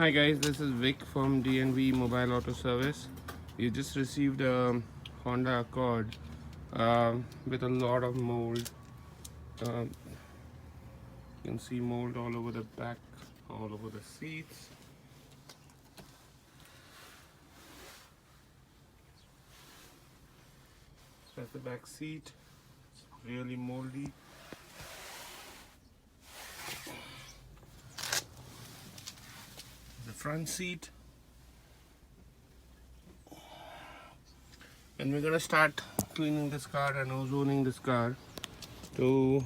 Hi guys, this is Vic from D&V Mobile Auto Service. We just received a Honda Accord with a lot of mold. You can see mold all over the back, all over the seats. That's the back seat. It's really moldy. The front seat. And we're gonna start cleaning this car and ozoning this car to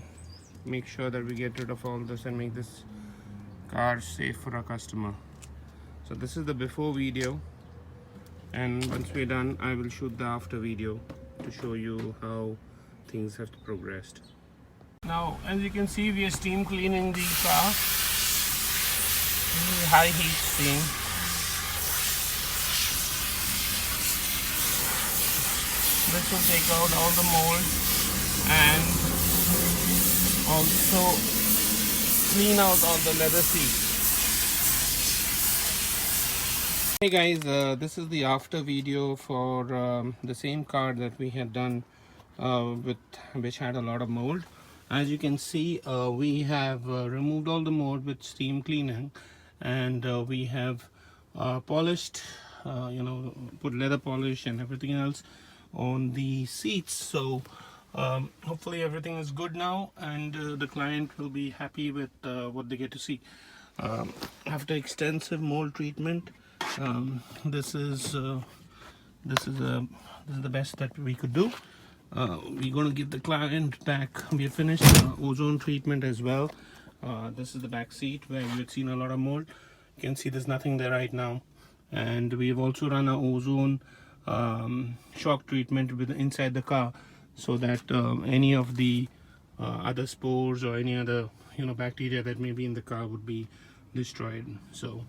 make sure that we get rid of all this and make this car safe for our customer. So this is the before video, and once we're done I will shoot the after video to show you how things have progressed. Now as you can see, we are steam cleaning the car. This is high heat steam. This will take out all the mold and also clean out all the leather seats. Hey guys, this is the after video for the same car that we had done which had a lot of mold. As you can see, we have removed all the mold with steam cleaning, and we have polished, put leather polish and everything else on the seats. So hopefully everything is good now, and the client will be happy with what they get to see. After extensive mold treatment, this is the best that we could do. We're going to give the client back. We have finished ozone treatment as well. This is the back seat where you had seen a lot of mold. You can see there's nothing there right now, and we've also run an ozone shock treatment with inside the car, so that any of the other spores or any other bacteria that may be in the car would be destroyed. So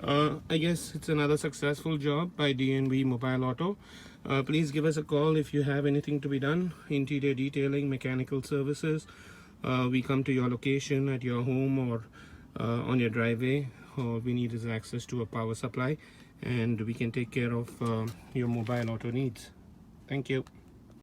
I guess it's another successful job by D&V Mobile Auto. Please give us a call if you have anything to be done. Interior detailing, mechanical services. We come to your location at your home or on your driveway. All we need is access to a power supply, and we can take care of your mobile auto needs. Thank you.